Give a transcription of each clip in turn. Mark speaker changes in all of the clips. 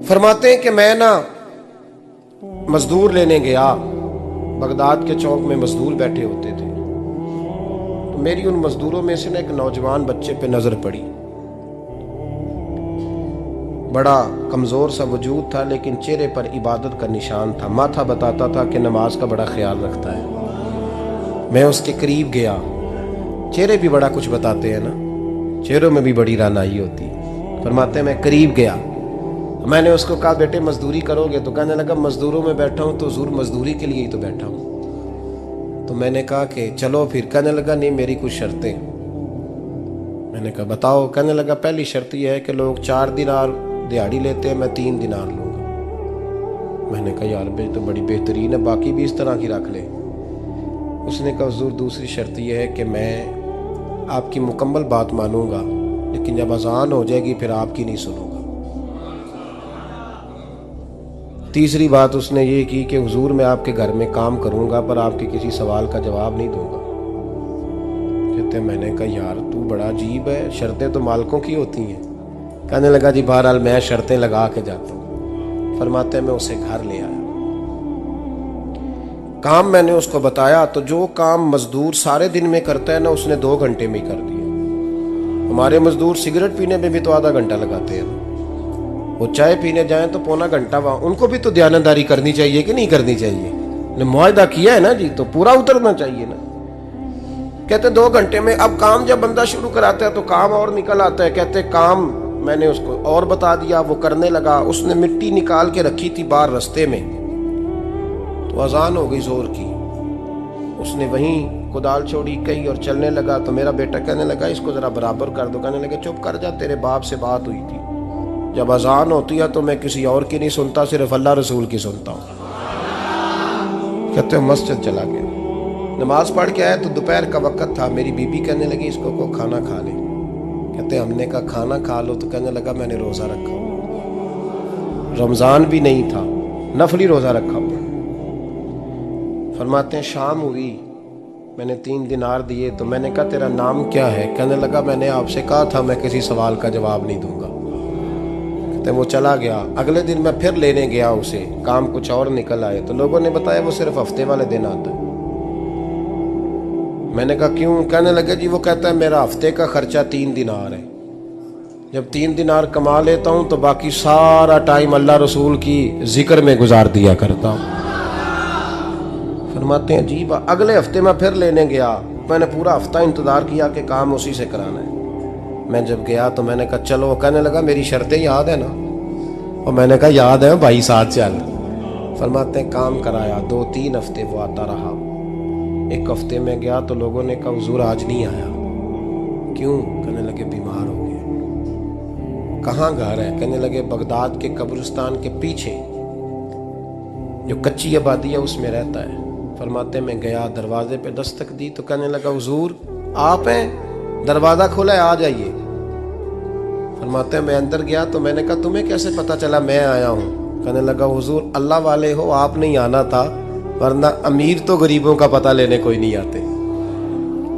Speaker 1: फरमाते हैं कि मैं ना मजदूर लेने गया, बगदाद के चौक में मजदूर बैठे होते थे, तो मेरी उन मजदूरों में से ना एक नौजवान बच्चे पे नजर पड़ी। बड़ा कमजोर सा वजूद था, लेकिन चेहरे पर इबादत का निशान था। माथा बताता था कि नमाज का बड़ा ख्याल रखता है। मैं उसके करीब गया। चेहरे भी बड़ा कुछ बताते हैं ना, चेहरों में भी बड़ी रानाई होती है। फरमाते हैं मैं करीब गया, मैंने उसको कहा बेटे मजदूरी करोगे? तो कहने लगा मजदूरों में बैठा हूँ तो हुजूर मजदूरी के लिए ही तो बैठा हूँ। तो मैंने कहा कि चलो फिर। कहने लगा नहीं मेरी कुछ शर्तें। मैंने कहा बताओ। कहने लगा पहली शर्त यह है कि लोग 4 दिनार दिहाड़ी लेते हैं, मैं 3 दिनार लूँगा। मैंने कहा यार भाई तो बड़ी बेहतरीन है, बाकी भी इस तरह की रख ले। उसने कहा हुजूर दूसरी शर्त यह है कि मैं आपकी मुकम्मल बात मानूंगा, लेकिन जब अजान हो जाएगी फिर आपकी नहीं सुनूंगा। तीसरी बात उसने ये की कि हुजूर मैं आपके घर में काम करूंगा पर आपके किसी सवाल का जवाब नहीं दूंगा। कहते मैंने कहा यार तू बड़ा अजीब है, शर्तें तो मालिकों की होती हैं। कहने लगा जी बहरहाल मैं शर्तें लगा के जाता हूँ। फरमाते मैं उसे घर ले आया, काम मैंने उसको बताया, तो जो काम मजदूर सारे दिन में करता है ना उसने 2 घंटे में ही कर दिया। हमारे मजदूर सिगरेट पीने में भी तो आधा घंटा लगाते हैं, वो चाय पीने जाएं तो पौना घंटा वहां। उनको भी तो दयानतदारी करनी चाहिए कि नहीं करनी चाहिए? ने मुआहदा किया है ना जी, तो पूरा उतरना चाहिए ना। कहते 2 घंटे में। अब काम जब बंदा शुरू कराता है तो काम और निकल आता है। कहते काम मैंने उसको और बता दिया, वो करने लगा। उसने मिट्टी निकाल के रखी थी बाहर रास्ते में, तो अजान हो गई जोर की। उसने वहीं कुदाल छोड़ी कही और चलने लगा। तो मेरा बेटा कहने लगा इसको जरा बराबर कर दो। कहने लगे चुप कर जा, तेरे बाप से बात हुई थी, जब अजान होती है तो मैं किसी और की नहीं सुनता, सिर्फ अल्लाह रसूल की सुनता हूँ। कहते मस्जिद चला गया, नमाज पढ़ के आया तो दोपहर का वक्त था। मेरी बीबी कहने लगी इसको को खाना खा ले। कहते हमने कहा खाना खा लो, तो कहने लगा मैंने रोज़ा रखा हुआ, रमज़ान भी नहीं था, नफली रोज़ा रखा हुआ। फरमाते हैं शाम हुई, मैंने 3 दिनार दिए। तो मैंने कहा तेरा नाम क्या है? कहने लगा मैंने आपसे कहा था मैं किसी सवाल का जवाब नहीं दूंगा। कहते वो चला गया। अगले दिन मैं फिर लेने गया उसे, काम कुछ और निकल आए। तो लोगों ने बताया वो सिर्फ हफ्ते वाले दिन आता है। मैंने कहा क्यों? कहने लगे जी वो कहता है मेरा हफ्ते का खर्चा 3 दिनार है, जब 3 दिनार कमा लेता हूँ तो बाकी सारा टाइम अल्लाह रसूल की जिक्र में गुजार दिया करता हूँ। फरमाते हैं अजीब। अगले हफ्ते मैं फिर लेने गया, मैंने पूरा हफ्ता इंतजार किया कि काम उसी से कराना है। मैं जब गया तो मैंने कहा चलो। कहने लगा मेरी शर्तें याद है ना? और मैंने कहा याद है भाई साथ चल। फरमाते हैं काम कराया, 2-3 हफ्ते वो आता रहा। एक हफ्ते में गया तो लोगों ने कहा हुजूर आज नहीं आया। क्यों? कहने लगे बीमार हो गए। कहाँ घर है? कहने लगे बगदाद के कब्रिस्तान के पीछे जो कच्ची आबादी है उसमें रहता है। फरमाते मैं गया, दरवाजे पे दस्तक दी तो कहने लगा हुजूर आप हैं? दरवाज़ा खोला है, आ जाइए। फरमाते मैं अंदर गया तो मैंने कहा तुम्हें कैसे पता चला मैं आया हूँ? कहने लगा हुजूर अल्लाह वाले हो, आप नहीं आना था, वरना अमीर तो गरीबों का पता लेने कोई नहीं आते।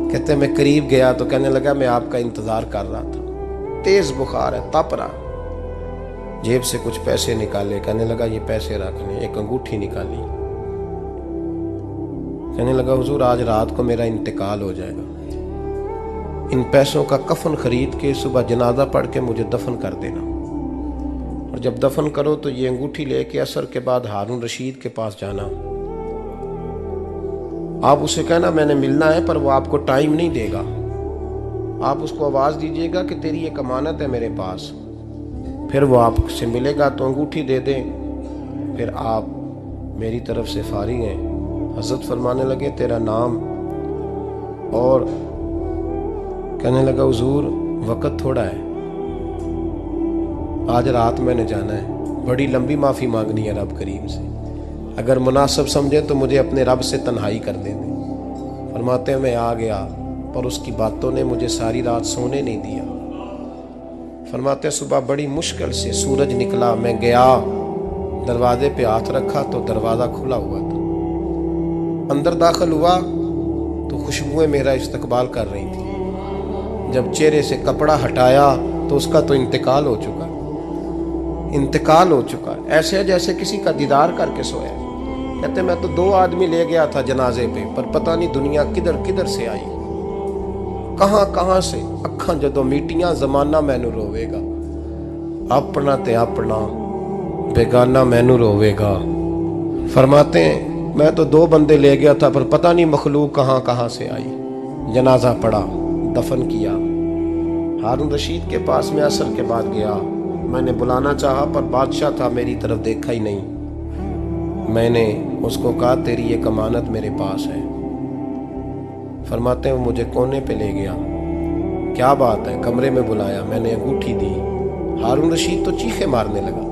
Speaker 1: कहते मैं करीब गया तो कहने लगा मैं आपका इंतज़ार कर रहा था, तेज़ बुखार है, तप रहा। जेब से कुछ पैसे निकाले, कहने लगा ये पैसे रख लें। एक अंगूठी निकाली, कहने लगा हुजूर आज रात को मेरा इंतकाल हो जाएगा, इन पैसों का कफन खरीद के सुबह जनाजा पढ़ के मुझे दफन कर देना, और जब दफन करो तो ये अंगूठी लेके असर के बाद हारून रशीद के पास जाना। आप उसे कहना मैंने मिलना है पर वो आपको टाइम नहीं देगा। आप उसको आवाज़ दीजिएगा कि तेरी एक अमानत है मेरे पास, फिर वो आपसे मिलेगा तो अंगूठी दे दें, फिर आप मेरी तरफ से फारिग हैं। हज़रत फरमाने लगे तेरा नाम? और कहने लगा हुजूर वक़्त थोड़ा है, आज रात मैंने जाना है, बड़ी लंबी माफ़ी मांगनी है रब करीम से, अगर मुनासिब समझे तो मुझे अपने रब से तन्हाई कर दे दें। फरमाते हैं मैं आ गया पर उसकी बातों ने मुझे सारी रात सोने नहीं दिया। फरमाते हैं सुबह बड़ी मुश्किल से सूरज निकला, मैं गया दरवाजे पे हाथ रखा तो दरवाज़ा खुला हुआ था। अंदर दाखिल हुआ तो खुशबुएं मेरा इस्तकबाल कर रही थी। जब चेहरे से कपड़ा हटाया तो उसका तो इंतकाल हो चुका। इंतकाल हो चुका है, ऐसे है जैसे किसी का दीदार करके सोया। कहते मैं तो 2 आदमी ले गया था जनाजे पे, पर पता नहीं दुनिया किधर किधर से आई, कहां कहां से। अखां जदों मीटियां जमाना मैनू रोवेगा, अपना ते अपना बेगाना मैनू रोवेगा। फरमाते हैं मैं तो 2 बंदे ले गया था, पर पता नहीं मखलूक कहां कहां से आई। जनाजा पड़ा, दफन किया। हारून रशीद के पास में असर के बाद गया, मैंने बुलाना चाहा पर बादशाह था, मेरी तरफ देखा ही नहीं। मैंने उसको कहा तेरी एक अमानत मेरे पास है। फरमाते हैं वो मुझे कोने पे ले गया, क्या बात है, कमरे में बुलाया, मैंने अंगूठी दी। हारून रशीद तो चीखे मारने लगा,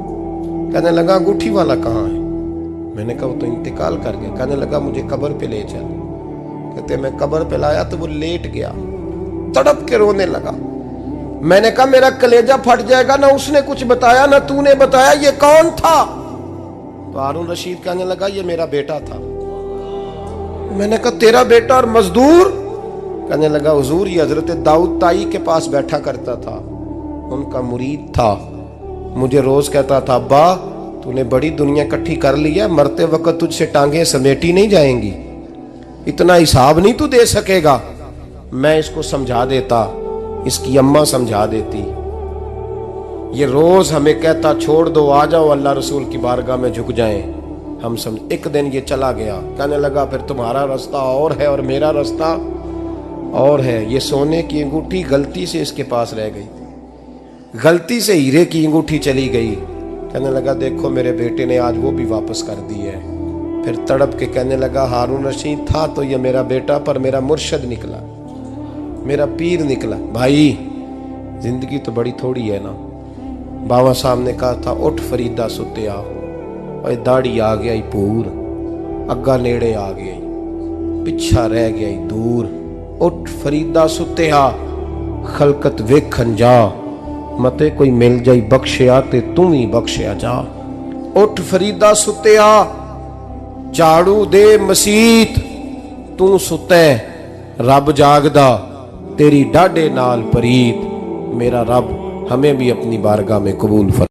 Speaker 1: कहने लगा अंगूठी वाला कहाँ है। मैंने कहा वो तो इंतकाल कर गया। कहने लगा मुझे कब्र पे ले चल। कहते मैं कब्र पे लाया तो वो लेट गया, तड़प के रोने लगा। मैंने कहा मेरा कलेजा फट जाएगा, ना उसने कुछ बताया ना तूने बताया, ये कौन था। तो हारून रशीद कहने लगा ये मेरा बेटा था। मैंने कहा तेरा बेटा और मजदूर। कहने लगा हुजूर ये हजरत दाऊद ताई के पास बैठा करता था, उनका मुरीद था, मुझे रोज कहता था अब्बा तूने बड़ी दुनिया इकट्ठी कर ली है, मरते वक्त तुझसे टांगे समेटी नहीं जाएंगी, इतना हिसाब नहीं तू दे सकेगा। मैं इसको समझा देता, इसकी अम्मा समझा देती। ये रोज हमें कहता छोड़ दो, आ जाओ अल्लाह रसूल की बारगाह में झुक जाएं। हम समझ। एक दिन ये चला गया, कहने लगा फिर तुम्हारा रास्ता और है और मेरा रास्ता और है। ये सोने की अंगूठी गलती से इसके पास रह गई, गलती से हीरे की अंगूठी चली गई। कहने लगा देखो मेरे बेटे ने आज वो भी वापस कर दी है। फिर तड़प के कहने लगा हारून रशीद था तो ये मेरा बेटा, पर मेरा मुर्शद निकला, मेरा पीर निकला। भाई जिंदगी तो बड़ी थोड़ी है ना। बाबा साहब ने कहा था उठ फरीदा सुत्या, और दाढ़ी आ गया पूर, अग्गा नेड़े आ गया, पिछा रह गया दूर। उठ फरीदा सुत्या खलकत वेखन जा, मते कोई मिल जाई बख्शिया ते तू ही बख्शिया जा। उठ फरीदा सुत्या झाड़ू दे मसीत, तू सुते रब जागदा, तेरी डाडे नाल परीत। मेरा रब हमें भी अपनी बारगाह में कबूल फरमा।